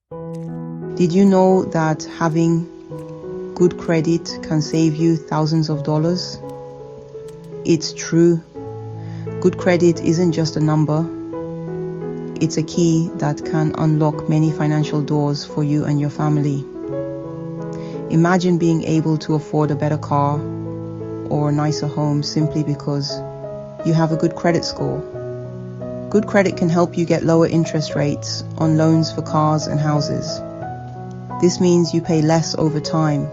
Did you know that having good credit can save you thousands of dollars? It's true. Good credit isn't just a number. It's a key that can unlock many financial doors for you and your family. Imagine being able to afford a better car or a nicer home simply because you have a good credit score. Good credit can help you get lower interest rates on loans for cars and houses. This means you pay less over time,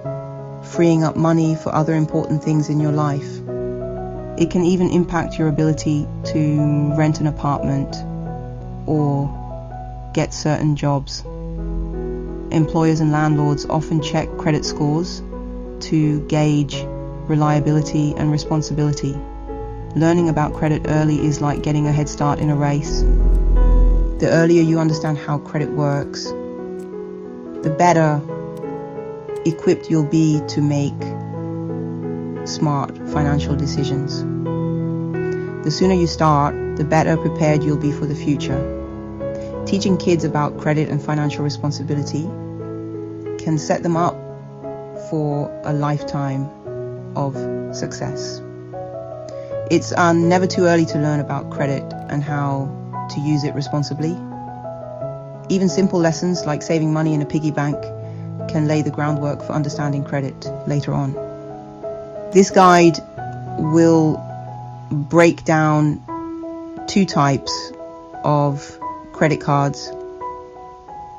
freeing up money for other important things in your life. It can even impact your ability to rent an apartment or get certain jobs. Employers and landlords often check credit scores to gauge reliability and responsibility. Learning about credit early is like getting a head start in a race. The earlier you understand how credit works, the better equipped you'll be to make smart financial decisions. The sooner you start, the better prepared you'll be for the future. Teaching kids about credit and financial responsibility can set them up for a lifetime of success. It's never too early to learn about credit and how to use it responsibly. Even simple lessons like saving money in a piggy bank can lay the groundwork for understanding credit later on. This guide will break down two types of credit cards,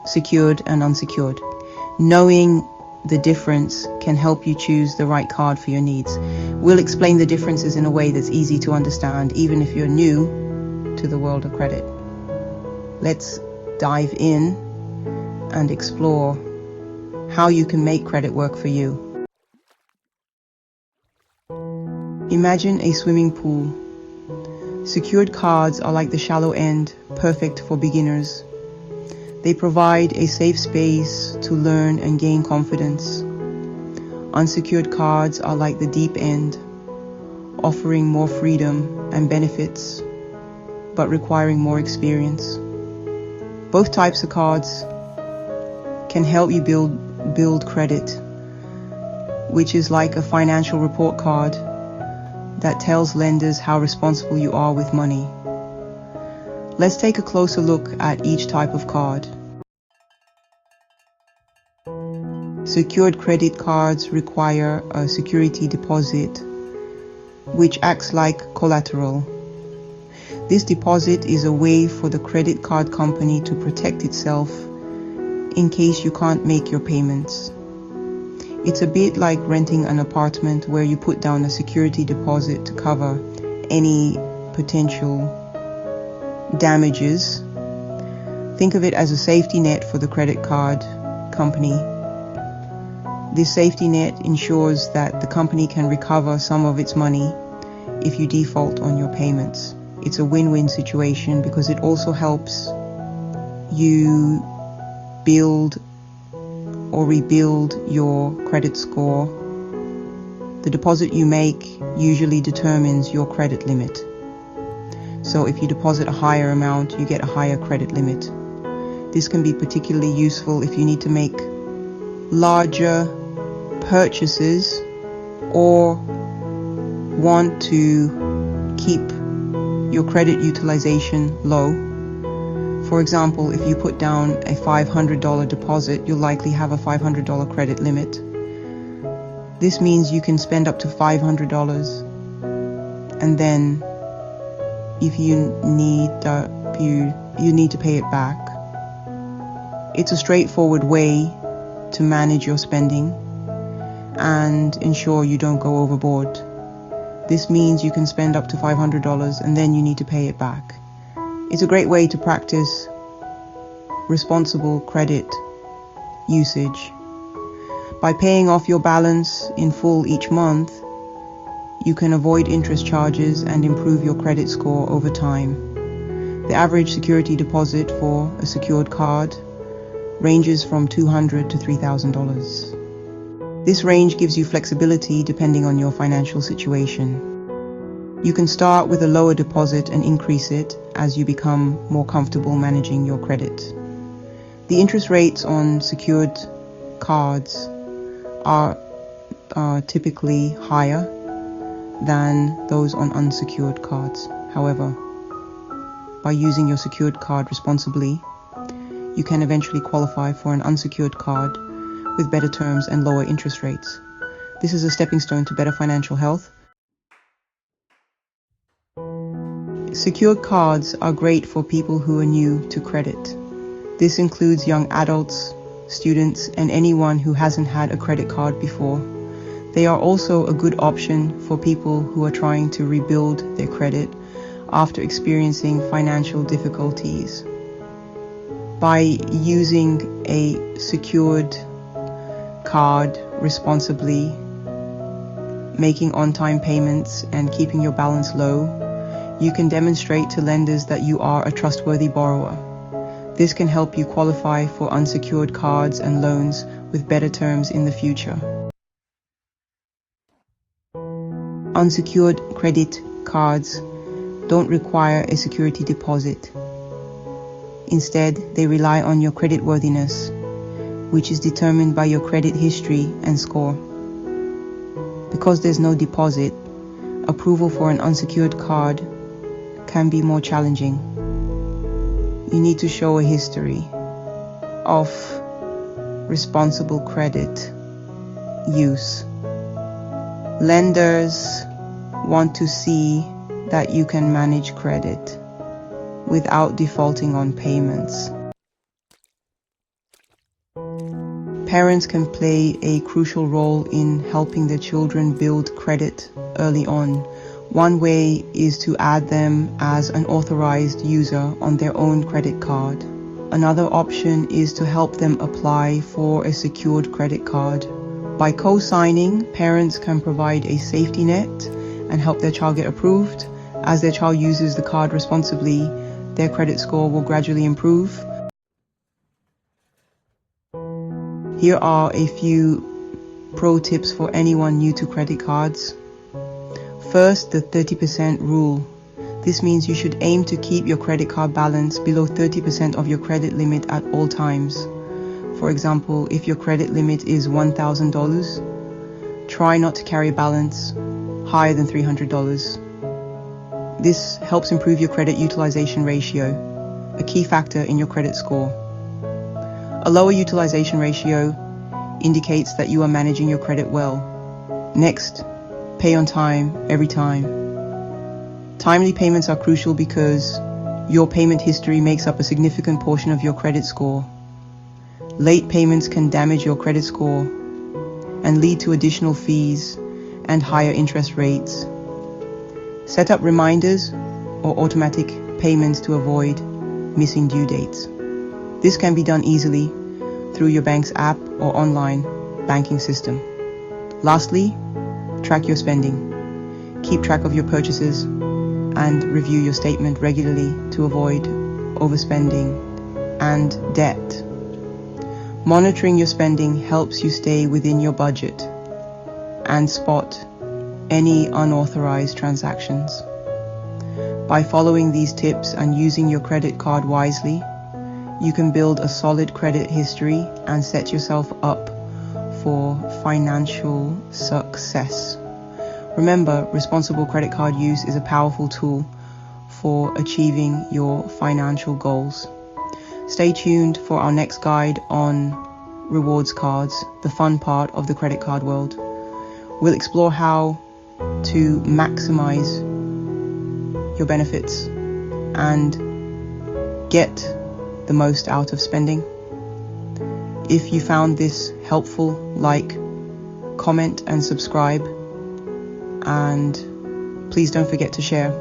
secured and unsecured. Knowing the difference can help you choose the right card for your needs. We'll explain the differences in a way that's easy to understand, even if you're new to the world of credit. Let's dive in and explore how you can make credit work for you. Imagine a swimming pool. Secured cards are like the shallow end, perfect for beginners. They provide a safe space to learn and gain confidence. Unsecured cards are like the deep end, offering more freedom and benefits, but requiring more experience. Both types of cards can help you build credit, which is like a financial report card that tells lenders how responsible you are with money. Let's take a closer look at each type of card. Secured credit cards require a security deposit, which acts like collateral. This deposit is a way for the credit card company to protect itself in case you can't make your payments. It's a bit like renting an apartment where you put down a security deposit to cover any potential damages. Think of it as a safety net for the credit card company. This safety net ensures that the company can recover some of its money if you default on your payments. It's a win-win situation because it also helps you build or rebuild your credit score. The deposit you make usually determines your credit limit. So if you deposit a higher amount, you get a higher credit limit. This can be particularly useful if you need to make larger purchases or want to keep your credit utilization low. For example, if you put down a $500 deposit, you'll likely have a $500 credit limit. This means you can spend up to $500, and then if you need to pay it back. It's a straightforward way to manage your spending and ensure you don't go overboard. This means you can spend up to $500 and then you need to pay it back. It's a great way to practice responsible credit usage. By paying off your balance in full each month, you can avoid interest charges and improve your credit score over time. The average security deposit for a secured card ranges from $200 to $3,000. This range gives you flexibility depending on your financial situation. You can start with a lower deposit and increase it as you become more comfortable managing your credit. The interest rates on secured cards are typically higher than those on unsecured cards. However, by using your secured card responsibly, you can eventually qualify for an unsecured card with better terms and lower interest rates. This is a stepping stone to better financial health. Secured cards are great for people who are new to credit. This includes young adults, students, and anyone who hasn't had a credit card before. They are also a good option for people who are trying to rebuild their credit after experiencing financial difficulties. By using a secured card responsibly, making on-time payments, and keeping your balance low, you can demonstrate to lenders that you are a trustworthy borrower. This can help you qualify for unsecured cards and loans with better terms in the future. Unsecured credit cards don't require a security deposit. Instead, they rely on your creditworthiness, which is determined by your credit history and score. Because there's no deposit, approval for an unsecured card can be more challenging. You need to show a history of responsible credit use. Lenders want to see that you can manage credit without defaulting on payments. Parents can play a crucial role in helping their children build credit early on. One way is to add them as an authorized user on their own credit card. Another option is to help them apply for a secured credit card. By co-signing, parents can provide a safety net and help their child get approved. As their child uses the card responsibly, their credit score will gradually improve. Here are a few pro tips for anyone new to credit cards. First, the 30% rule. This means you should aim to keep your credit card balance below 30% of your credit limit at all times. For example, if your credit limit is $1,000, try not to carry a balance higher than $300. This helps improve your credit utilization ratio, a key factor in your credit score. A lower utilization ratio indicates that you are managing your credit well. Next, pay on time, every time. Timely payments are crucial because your payment history makes up a significant portion of your credit score. Late payments can damage your credit score and lead to additional fees and higher interest rates. Set up reminders or automatic payments to avoid missing due dates. This can be done easily through your bank's app or online banking system. Lastly, track your spending. Keep track of your purchases and review your statement regularly to avoid overspending and debt. Monitoring your spending helps you stay within your budget and spot any unauthorized transactions. By following these tips and using your credit card wisely, you can build a solid credit history and set yourself up for financial success. Remember, responsible credit card use is a powerful tool for achieving your financial goals. Stay tuned for our next guide on rewards cards, the fun part of the credit card world. We'll explore how to maximize your benefits and get the most out of spending. If you found this helpful, like, comment and subscribe, and please don't forget to share.